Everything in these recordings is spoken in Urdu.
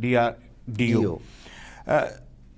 DRDO।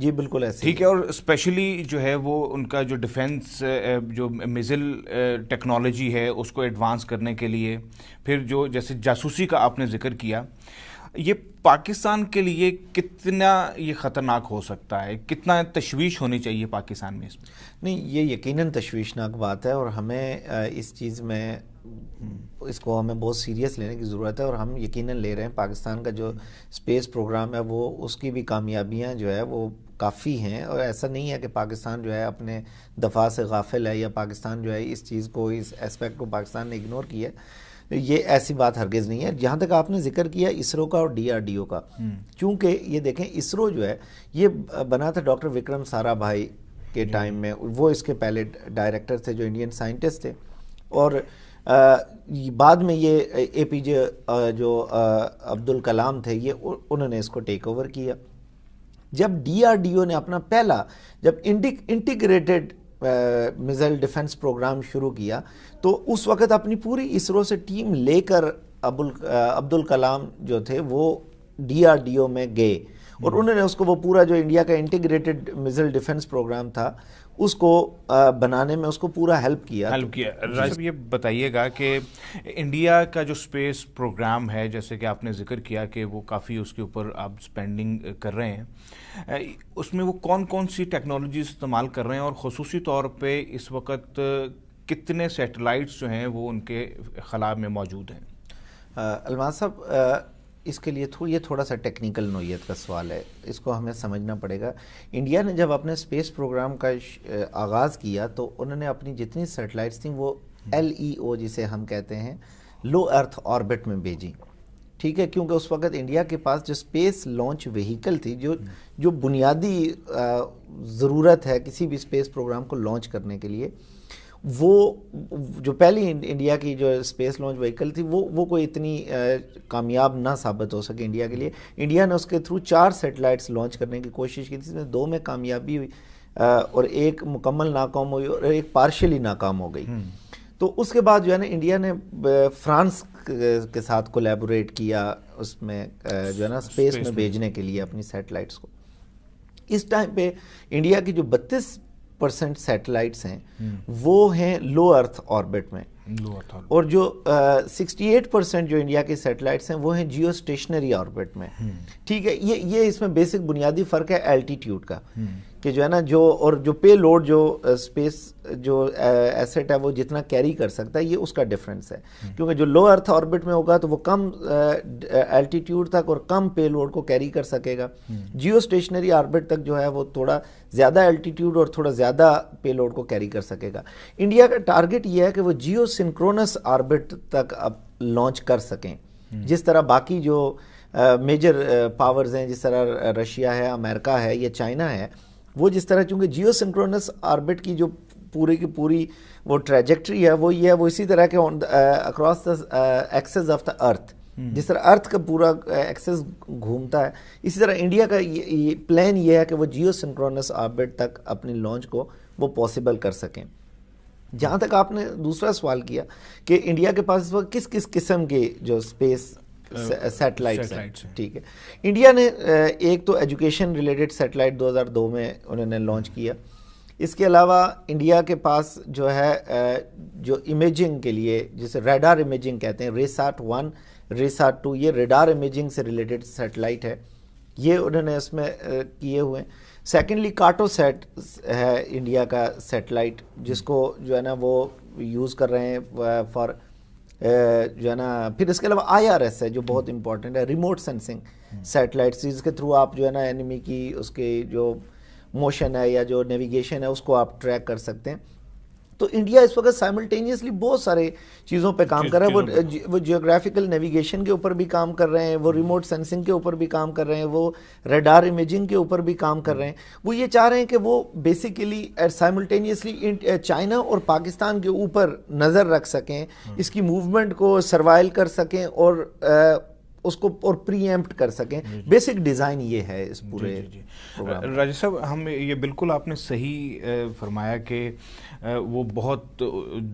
جی بالکل ایسے ٹھیک ہے. اور اسپیشلی جو ہے وہ ان کا جو ڈیفینس جو میزل ٹیکنالوجی ہے اس کو ایڈوانس کرنے کے لیے، پھر جو جیسے جاسوسی کا آپ نے ذکر کیا، یہ پاکستان کے لیے کتنا یہ خطرناک ہو سکتا ہے، کتنا تشویش ہونی چاہیے پاکستان میں اس میں؟ نہیں، یہ یقیناً تشویشناک بات ہے، اور ہمیں اس چیز میں اس کو ہمیں بہت سیریس لینے کی ضرورت ہے، اور ہم یقیناً لے رہے ہیں. پاکستان کا جو اسپیس پروگرام ہے وہ اس کی بھی کامیابیاں جو ہے وہ کافی ہیں، اور ایسا نہیں ہے کہ پاکستان جو ہے اپنے دفاع سے غافل ہے، یا پاکستان جو ہے اس چیز کو، اس اسپیکٹ کو پاکستان نے اگنور کیا ہے. یہ ایسی بات ہرگز نہیں ہے. جہاں تک آپ نے ذکر کیا اسرو کا اور DRDO کا، چونکہ یہ دیکھیں اسرو جو ہے یہ بنا تھا ڈاکٹر وکرم سارا بھائی کے ٹائم میں، وہ اس کے پہلے ڈائریکٹر تھے جو انڈین سائنٹسٹ تھے، اور بعد میں یہ APJ جو عبد الکلام تھے یہ انہوں نے اس کو ٹیک اوور کیا. جب DRDO نے اپنا پہلا جب انٹیگریٹڈ میزائل ڈیفنس پروگرام شروع کیا تو اس وقت اپنی پوری اسرو سے ٹیم لے کر عبد الکلام جو تھے وہ DRDO میں گئے، اور انہوں نے اس کو وہ پورا جو انڈیا کا انٹیگریٹڈ میزائل ڈیفنس پروگرام تھا اس کو بنانے میں اس کو پورا ہیلپ کیا. راجہ یہ بتائیے گا کہ انڈیا کا جو اسپیس پروگرام ہے، جیسے کہ آپ نے ذکر کیا کہ وہ کافی اس کے اوپر آپ اسپینڈنگ کر رہے ہیں، اس میں وہ کون کون سی ٹیکنالوجیز استعمال کر رہے ہیں، اور خصوصی طور پہ اس وقت کتنے سیٹلائٹس جو ہیں وہ ان کے خلا میں موجود ہیں؟ الماس صاحب، اس کے لیے یہ تھوڑا سا ٹیکنیکل نوعیت کا سوال ہے، اس کو ہمیں سمجھنا پڑے گا. انڈیا نے جب اپنے اسپیس پروگرام کا آغاز کیا تو انہوں نے اپنی جتنی سیٹلائٹس تھیں وہ LEO جسے ہم کہتے ہیں لو ارتھ آربٹ میں بھیجی. ٹھیک ہے، کیونکہ اس وقت انڈیا کے پاس جو اسپیس لانچ وہیکل تھی، جو بنیادی ضرورت ہے کسی بھی اسپیس پروگرام کو لانچ کرنے کے لیے، وہ جو پہلی انڈیا کی جو اسپیس لانچ وہیکل تھی وہ کوئی اتنی کامیاب نہ ثابت ہو سکے انڈیا کے لیے. انڈیا نے اس کے تھرو 4 سیٹلائٹس لانچ کرنے کی کوشش کی تھی، اس میں 2 میں کامیابی ہوئی اور ایک مکمل ناکام ہوئی اور ایک پارشلی ناکام ہو گئی. تو اس کے بعد جو ہے نا انڈیا نے فرانس کے ساتھ کولیبوریٹ کیا اس میں جو ہے نا اسپیس میں بھیجنے کے لیے اپنی سیٹلائٹس کو. اس ٹائم پہ انڈیا کی جو 32% سیٹلائٹس ہیں وہ ہیں لو ارتھ آربٹ میں، اور جو 68% جو انڈیا کی سیٹلائٹس ہیں وہ ہیں جیو اسٹیشنری آربٹ میں. ٹھیک ہے، یہ اس میں بیسک بنیادی فرق ہے الٹیٹیوڈ کا، کہ جو ہے نا جو پے لوڈ جو اسپیس جو ایسٹ ہے وہ جتنا کیری کر سکتا ہے، یہ اس کا ڈفرنس ہے. کیونکہ جو لو ارتھ آربٹ میں ہوگا تو وہ کم الٹیٹیوڈ تک اور کم پے لوڈ کو کیری کر سکے گا. جیو اسٹیشنری آربٹ تک جو ہے وہ تھوڑا زیادہ الٹیٹیوڈ اور تھوڑا زیادہ پے لوڈ کو کیری کر سکے گا. انڈیا کا ٹارگٹ یہ ہے کہ وہ جیو سنکرونس آربٹ تک اب لانچ کر سکیں، جس طرح باقی جو میجر پاورز ہیں، جس طرح رشیا ہے، امریکہ ہے یا چائنا ہے، وہ جس طرح چونکہ جیو سنکرونس آربٹ کی جو پوری کی پوری وہ ٹریجیکٹری ہے وہ یہ ہے، وہ اسی طرح کے across the axis of the earth, جس طرح ارتھ کا پورا ایکسس گھومتا ہے، اسی طرح انڈیا کا یہ پلان یہ ہے کہ وہ جیو سنکرونس آربٹ تک اپنی لانچ کو وہ پاسبل کر سکیں. جہاں تک آپ نے دوسرا سوال کیا کہ انڈیا کے پاس اس وقت کس کس قسم کے جو اسپیس سیٹلائٹس ہیں، ٹھیک ہے، انڈیا نے ایک تو ایجوکیشن ریلیٹڈ سیٹلائٹ 2002 میں انہوں نے لانچ کیا. اس کے علاوہ انڈیا کے پاس جو ہے جو امیجنگ کے لیے جسے ریڈار امیجنگ کہتے ہیں، ریساٹ 1 ریساٹ 2، یہ ریڈار امیجنگ سے ریلیٹڈ سیٹلائٹ ہے، یہ انہوں نے اس میں کیے ہوئے ہیں. سیکنڈلی کارٹو سیٹ ہے انڈیا کا سیٹلائٹ، جس کو جو ہے نا وہ یوز کر رہے ہیں فار جو ہے نا. پھر اس کے علاوہ IRS ہے جو بہت امپورٹنٹ ہے، ریموٹ سینسنگ سیٹلائٹس، جس کے تھرو آپ جو ہے نا اینیمی کی اس کے جو موشن ہے یا جو نیویگیشن ہے اس کو آپ ٹریک کر سکتے ہیں. تو انڈیا اس وقت سائملٹینیسلی بہت سارے چیزوں پہ کام کر رہا ہے. وہ جیوگرافیکل نیویگیشن کے اوپر بھی کام کر رہے ہیں، وہ ریموٹ سینسنگ کے اوپر بھی کام کر رہے ہیں، وہ ریڈار امیجنگ کے اوپر بھی کام کر رہے ہیں. وہ یہ چاہ رہے ہیں کہ وہ بیسیکلی سائملٹینیسلی چائنا اور پاکستان کے اوپر نظر رکھ سکیں، اس کی موومنٹ کو سروائل کر سکیں، اس کو اور پری ایمپٹ کر سکیں. بیسک ڈیزائن یہ ہے اس پورے پروگرام. راجہ صاحب ہم یہ بالکل آپ نے صحیح فرمایا کہ وہ بہت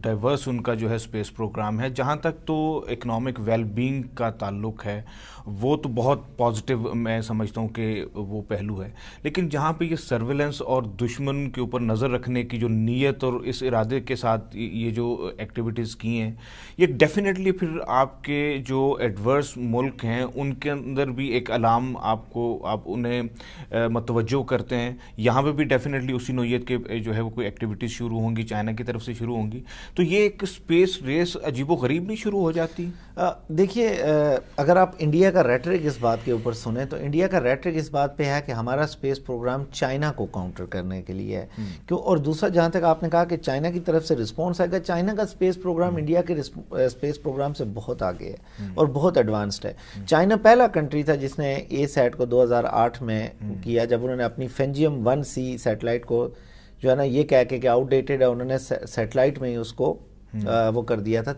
ڈائیورس ان کا جو ہے اسپیس پروگرام ہے. جہاں تک تو اکنامک ویل بینگ کا تعلق ہے وہ تو بہت پازیٹیو میں سمجھتا ہوں کہ وہ پہلو ہے, لیکن جہاں پہ یہ سرویلنس اور دشمن کے اوپر نظر رکھنے کی جو نیت اور اس ارادے کے ساتھ یہ جو ایکٹیویٹیز کی ہیں, یہ ڈیفینیٹلی پھر آپ کے جو ایڈورس ملک ہیں ان کے اندر بھی ایک علام آپ انہیں متوجہ کرتے ہیں. یہاں پہ بھی ڈیفینیٹلی اسی نوعیت کے جو ہے وہ کوئی ایکٹیویٹیز شروع ہوں گی, چائنا کی طرف سے شروع ہوں گی, تو یہ ایک اسپیس ریس عجیب و غریب نہیں شروع ہو جاتی؟ دیکھیے اگر آپ انڈیا کا ریٹرک اس بات کے اوپر سنیں تو انڈیا کا ریٹرک اس بات پہ ہے کہ ہمارا اسپیس پروگرام چائنا کو کاؤنٹر کرنے کے لیے ہے. کیوں؟ اور دوسرا جہاں تک آپ نے کہا کہ چائنا کی طرف سے رسپانس آئے گا, چائنا کا اسپیس پروگرام انڈیا کے اسپیس پروگرام سے بہت آگے ہے اور بہت ایڈوانسڈ ہے. چائنا پہلا کنٹری تھا جس نے اے سیٹ کو 2008 میں کیا, جب انہوں نے اپنی فینجیم 1C سیٹلائٹ کو جو ہے نا یہ کہہ کے کہ آؤٹ ڈیٹڈ ہے, انہوں نے سیٹلائٹ میں ہی اس کو وہ کر دیا تھا.